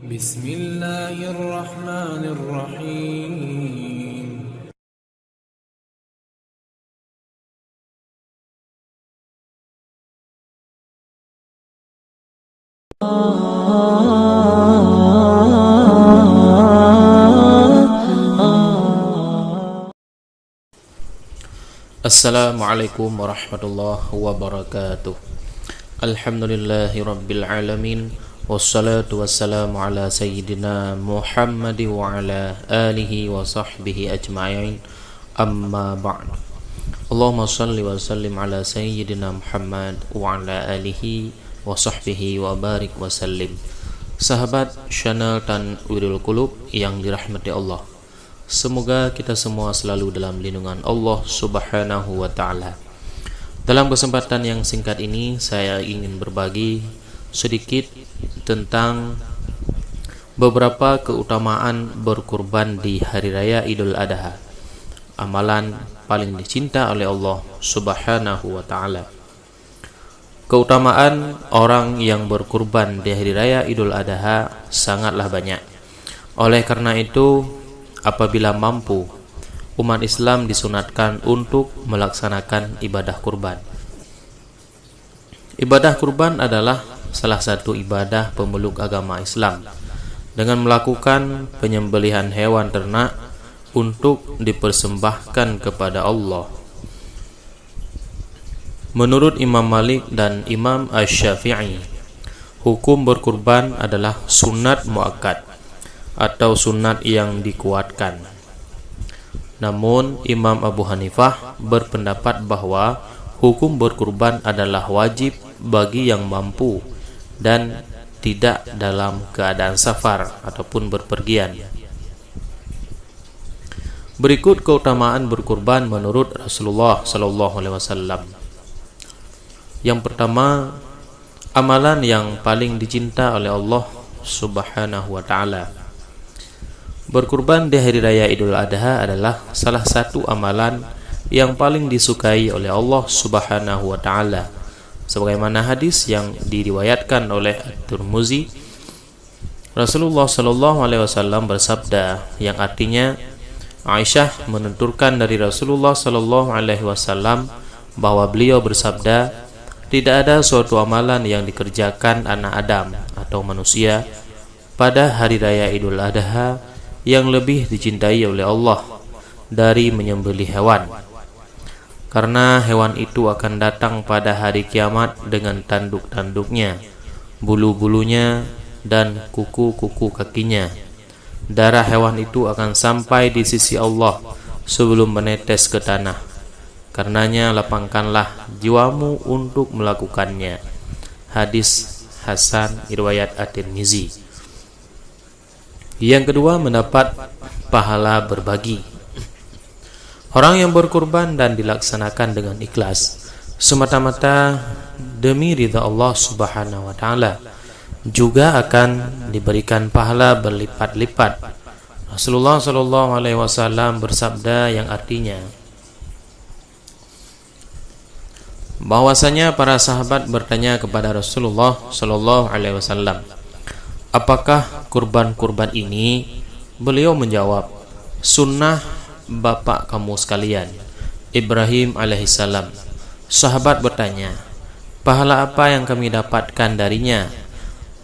بسم الله الرحمن الرحيم Assalamualaikum warahmatullahi wabarakatuh. Alhamdulillahi rabbil alamin. Wassalatu wassalamu ala sayyidina Muhammad wa ala alihi wa sahbihi ajma'in. Amma ba'd. Allahumma salli wa sallim ala sayyidina Muhammad wa ala alihi wa sahbihi wa barik wa sallim. Sahabat channel Tanwirul Qulub yang dirahmati Allah, semoga kita semua selalu dalam lindungan Allah Subhanahu wa ta'ala. Dalam kesempatan yang singkat ini, saya ingin berbagi sedikit tentang beberapa keutamaan berkurban di Hari Raya Idul Adha, amalan paling dicinta oleh Allah Subhanahu wa ta'ala. Keutamaan orang yang berkurban di Hari Raya Idul Adha sangatlah banyak. Oleh karena itu, apabila mampu, umat Islam disunatkan untuk melaksanakan ibadah kurban. Ibadah kurban adalah salah satu ibadah pemeluk agama Islam, dengan melakukan penyembelihan hewan ternak untuk dipersembahkan kepada Allah. Menurut Imam Malik dan Imam Asy-Syafi'i, hukum berkurban adalah sunat muakkad atau sunat yang dikuatkan. Namun Imam Abu Hanifah berpendapat bahwa hukum berkurban adalah wajib bagi yang mampu dan tidak dalam keadaan safar ataupun berpergian. Berikut keutamaan berkurban menurut Rasulullah SAW. Yang pertama, amalan yang paling dicinta oleh Allah Subhanahu wa ta'ala. Berkurban di Hari Raya Idul Adha adalah salah satu amalan yang paling disukai oleh Allah Subhanahu wa ta'ala, sebagaimana hadis yang diriwayatkan oleh At-Tirmizi. Rasulullah SAW bersabda, yang artinya Aisyah menuturkan dari Rasulullah SAW bahwa beliau bersabda, tidak ada suatu amalan yang dikerjakan anak Adam atau manusia pada Hari Raya Idul Adha yang lebih dicintai oleh Allah dari menyembelih hewan, karena hewan itu akan datang pada hari kiamat dengan tanduk-tanduknya, bulu-bulunya, dan kuku-kuku kakinya. Darah hewan itu akan sampai di sisi Allah sebelum menetes ke tanah. Karenanya lapangkanlah jiwamu untuk melakukannya. Hadis Hasan riwayat At-Tirmizi. Yang kedua, mendapat pahala berbagi. Orang yang berkurban dan dilaksanakan dengan ikhlas semata-mata demi ridha Allah Subhanahu wa ta'ala juga akan diberikan pahala berlipat-lipat. Rasulullah SAW bersabda, yang artinya bahwasanya para sahabat bertanya kepada Rasulullah SAW, apakah kurban-kurban ini? Beliau menjawab, sunnah bapak kamu sekalian, Ibrahim alaihissalam. Sahabat bertanya, pahala apa yang kami dapatkan darinya?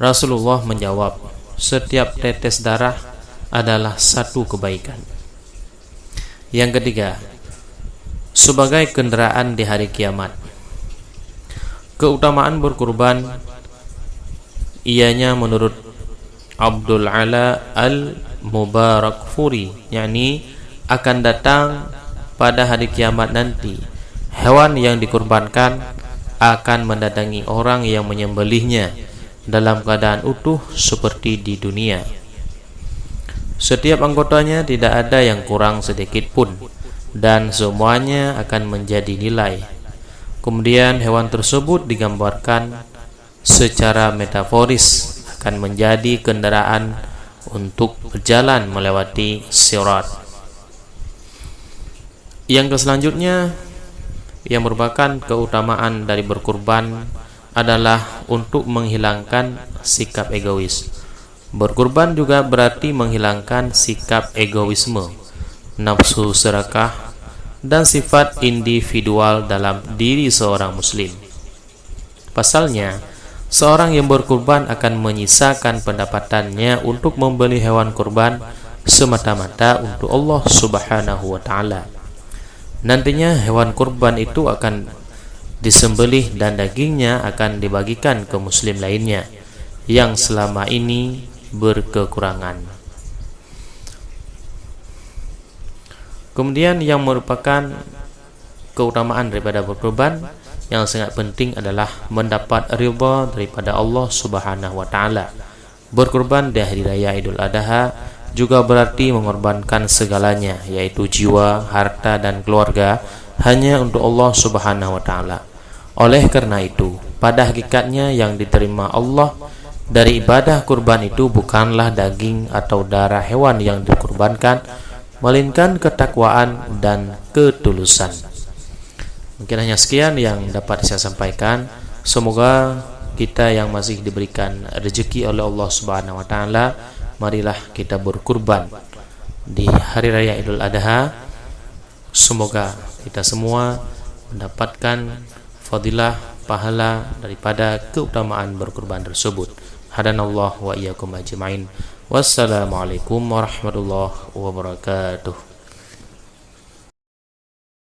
Rasulullah menjawab, setiap tetes darah adalah satu kebaikan. Yang ketiga, sebagai kendaraan di hari kiamat. Keutamaan berkurban, ianya menurut Abdul Ala Al-Mubarakfuri, yakni akan datang pada hari kiamat nanti, hewan yang dikurbankan akan mendatangi orang yang menyembelihnya dalam keadaan utuh seperti di dunia. Setiap anggotanya tidak ada yang kurang sedikit pun, dan semuanya akan menjadi nilai. Kemudian hewan tersebut digambarkan secara metaforis akan menjadi kendaraan untuk berjalan melewati sirat. Yang selanjutnya yang merupakan keutamaan dari berkurban adalah untuk menghilangkan sikap egois. Berkurban juga berarti menghilangkan sikap egoisme, nafsu serakah, dan sifat individual dalam diri seorang muslim. Pasalnya, seorang yang berkurban akan menyisakan pendapatannya untuk membeli hewan kurban semata-mata untuk Allah Subhanahu wa taala. Nantinya hewan kurban itu akan disembelih dan dagingnya akan dibagikan ke muslim lainnya yang selama ini berkekurangan. Kemudian yang merupakan keutamaan daripada berkurban yang sangat penting adalah mendapat ridha daripada Allah Subhanahu wa taala. Berkurban di hari raya Idul Adha juga berarti mengorbankan segalanya, yaitu jiwa, harta, dan keluarga hanya untuk Allah Subhanahu wa taala. Oleh karena itu, pada hakikatnya yang diterima Allah dari ibadah kurban itu bukanlah daging atau darah hewan yang dikurbankan, melainkan ketakwaan dan ketulusan. Mungkin hanya sekian yang dapat saya sampaikan. Semoga kita yang masih diberikan rezeki oleh Allah Subhanahu wa taala, marilah kita berkurban di hari raya Idul Adha. Semoga kita semua mendapatkan fadilah pahala daripada keutamaan berkurban tersebut. Hadanallahu wa iyyakum ajmain. Wassalamualaikum warahmatullahi wabarakatuh.